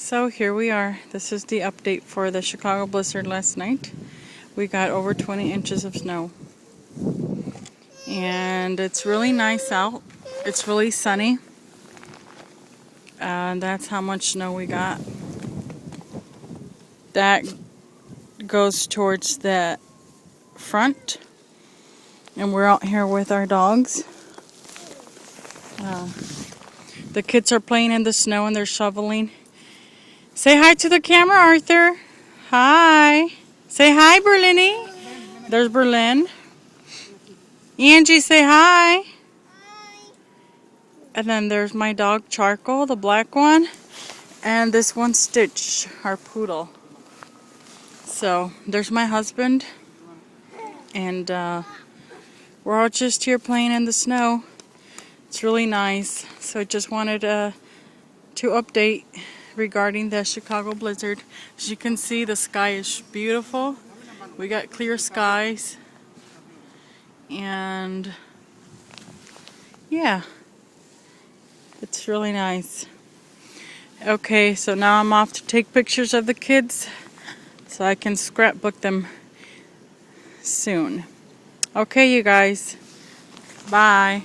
So here we are. This is the update for the Chicago blizzard last night. We got over 20 inches of snow. And it's really nice out. It's really sunny. And that's how much snow we got. That goes towards the front. And we're out here with our dogs. The kids are playing in the snow and they're shoveling. Say hi to the camera, Arthur. Hi. Say hi, Berlini. There's Berlin. Angie, say hi. Hi. And then there's my dog, Charcoal, the black one. And this one, Stitch, our poodle. So, there's my husband. And we're all just here playing in the snow. It's really nice. So I just wanted to update regarding the Chicago blizzard. As you can see, the sky is beautiful. We got clear skies. And yeah, it's really nice. Okay, so now I'm off to take pictures of the kids so I can scrapbook them soon. Okay, you guys. Bye.